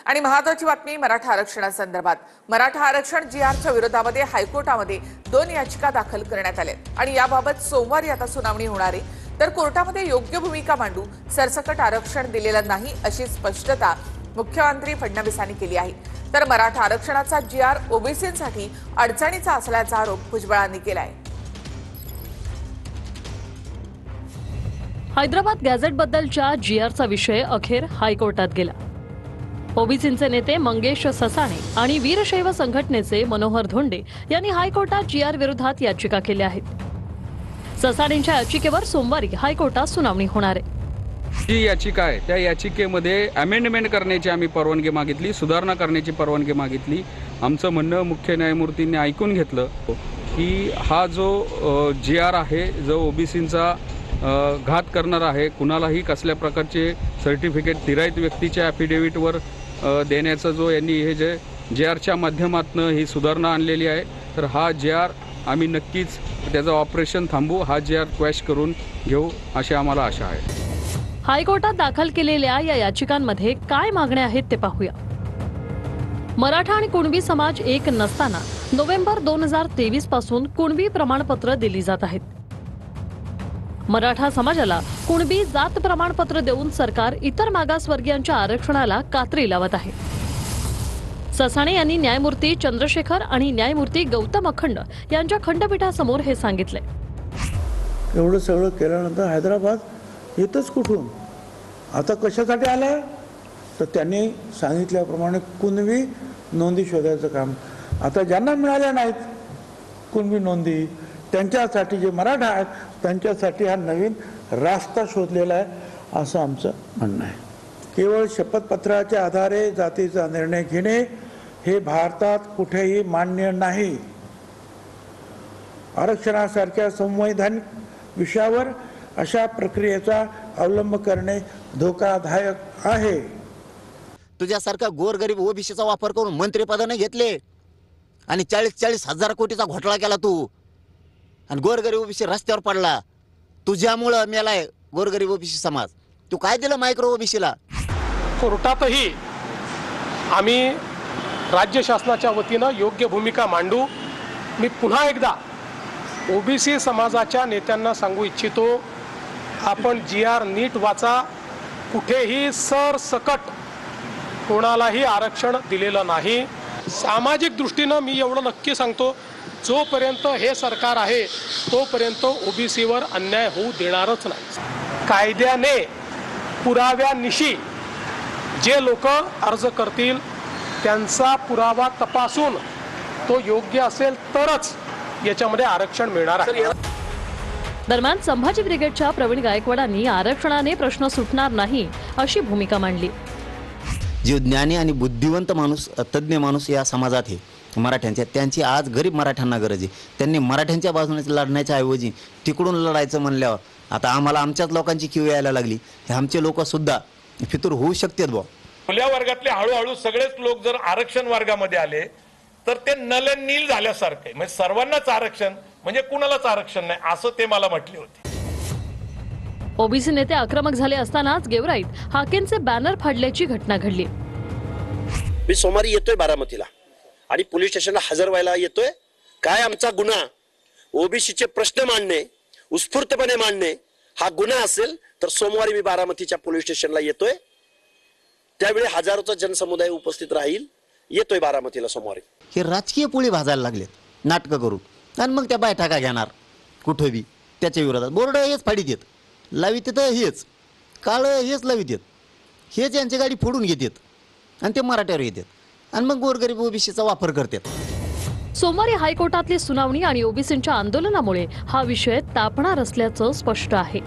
आणि महत्त्वाची बातमी मराठा आरक्षणासंदर्भात। मराठा आरक्षण जीआरच्या विरोधामध्ये हायकोर्टामध्ये 2 याचिका दाखल करण्यात आल्या आणि याबाबत सोमवारी आता सुनावणी होणार आहे। तर कोर्टामध्ये योग्य भूमिका मांडू, सरसकट आरक्षण दिलेलं नाही अशी स्पष्टता मुख्यमंत्री फडणवीसांनी केली आहे। तर मराठा आरक्षणाचा जीआर ओबीसींसाठी अडचणीचा असल्याचा आरोप भुजबळांनी केला आहे। हैदराबाद गॅझेट बद्दलच्या जीआरचा विषय अखेर हायकोर्टात गेला। ओबीसींचे नेते मंगेश ससाणे आणि वीरशैव संघटनेचे मनोहर धोंडे यांनी हायकोर्टात जीआर विरोधात याचिका केल्या आहेत। ससाणेंच्या याचिकेवर सोमवारी हायकोर्टात सुनावणी होणार आहे। जी याचिका आहे त्या याचिकेमध्ये अमेंडमेंट करण्याची आम्ही परवानगी मागितली, सुधारणा करण्याची परवानगी मागितली। आमचं म्हणणं मुख्य न्यायमूर्तींनी ऐकून घेतलं की हा जो जीआर आहे जो ओबीसींचा घात करणार आहे, कुणालाही कसल्या प्रकारचे सर्टिफिकेट तिराईत व्यक्तीच्या ॲफिडेव्हिटवर देण्याचा जो यांनी हे जे जीआरच्या माध्यमातून ही सुधारणा आणलेली आहे, तर हा जीआर आम्ही नक्कीच त्याचं ऑपरेशन थांबवू, हा जीआर क्वॅश करून घेऊ अशी आम्हाला आशा आहे। हायकोर्टात दाखल केलेल्या या याचिकांमध्ये काय मागण्या आहेत ते पाहूया। मराठा आणि कुणबी समाज एक नसताना नोव्हेंबर 2023 पासून कुणबी प्रमाणपत्र दिली जात आहेत। मराठा समाजाला कुणबी जात प्रमाणपत्र देऊन सरकार इतर मागासवर्गीयांच्या आरक्षणाला कात्री लावत आहे। ससाणे यांनी न्यायमूर्ती चंद्रशेखर आणि न्यायमूर्ती गौतम अखंड यांच्या खंडपीठासमोर हे सांगितले। एवढं सगळं केल्यानंतर हैदराबाद येतच कुठून, आता कशासाठी आलाय? तर त्यांनी सांगितल्याप्रमाणे कुणबी नोंदी शोधायचं काम आता ज्यांना मिळाल्या नाहीत कुणबी नोंदी, त्यांच्यासाठी जे मराठा आहेत त्यांच्यासाठी हा नवीन रास्ता शोधलेला आहे असं आमचं म्हणणं आहे। केवळ शपथपत्राच्या आधारे जातीचा निर्णय घेणे हे भारतात कुठेही मान्य नाही। आरक्षणासारख्या संवैधानिक विषयावर अशा प्रक्रियेचा अवलंब करणे धोकादायक आहे। तुझ्यासारखा गोरगरीब ओबीसीचा वापर करून मंत्रिपदाने घेतले आणि 40 हजार कोटीचा घोटाळा केला तू, आणि गोरगरीब ओबीसी रस्त्यावर पडला। तुझ्यामुळे मेलाय गोरगरीब ओबीसी समाज। तू काय दिलं मायक्रो ओबीसीला? कोर्टातही आम्ही राज्य शासनाच्या वतीनं योग्य भूमिका मांडू। मी पुन्हा एकदा ओबीसी समाजाच्या नेत्यांना सांगू इच्छितो, आपण जीआर नीट वाचा। कुठेही सरसकट कोणालाही आरक्षण दिलेलं नाही। सामाजिक दृष्टीनं मी एवढं नक्की सांगतो, जोपर्यंत हे सरकार आहे तोपर्यंत ओबीसीवर अन्याय होऊ देणारच नाही। कायद्याने पुराव्यानिशी जे लोक अर्ज करतील त्यांचा पुरावा तपासून तो योग्य असेल तरच याच्यामध्ये आरक्षण मिळणार आहे। दरम्यान संभाजी ब्रिगेडच्या प्रवीण गायकवाडांनी आरक्षणाने प्रश्न सुटणार नाही अशी भूमिका मांडली। जे ज्ञानी आणि बुद्धिवंत माणूस, तज्ञ माणूस या समाजात आहे मराठ्यांच्या, त्यांची आज गरीब मराठ्यांना गरज आहे। त्यांनी मराठ्यांच्या बाजूने लढण्याच्या ऐवजी तिकडून लढायचं म्हणल्यावर आता आम्हाला आमच्याच लोकांची किव यायला लागली। हे आमचे लोक सुद्धा फितूर होऊ शकतात बुवा। खुल्या वर्गातले हळूहळू सगळेच लोक जर आरक्षण वर्गामध्ये आले तर ते नलनील झाल्यासारखे, म्हणजे सर्वांनाच आरक्षण म्हणजे कुणालाच आरक्षण नाही असं ते मला म्हटले होते। ओबीसी नेते आक्रमक झाले असतानाच गेवराईत हाकेंचे बॅनर फाडल्याची घटना घडली। मी सोमवारी येतोय बारामतीला आणि पोलीस स्टेशनला हजर व्हायला येतोय। काय आमचा गुन्हा? ओबीसीचे प्रश्न मांडणे, उत्स्फूर्तपणे मांडणे हा गुन्हा असेल तर सोमवारी मी बारामतीच्या पोलीस स्टेशनला येतोय। त्यावेळी हजारोचा जनसमुदाय उपस्थित राहील। येतोय बारामतीला सोमवारी। हे राजकीय पोळी भाजायला लागलेत नाटकं करून, आणि मग त्या बैठका घेणार कुठं बी त्याच्या विरोधात। बोर्ड हेच फाडीत येत, लावित तर हेच काळ हेच लावित येत, हेच यांची गाडी फोडून घेतात आणि ते मराठ्यावर येतात आणि मग गोरगरीब ओबीसीचा वापर करतात। सोमवारी हायकोर्टातली सुनावणी आणि ओबीसींच्या आंदोलनामुळे हा विषय तापणार असल्याचं स्पष्ट आहे।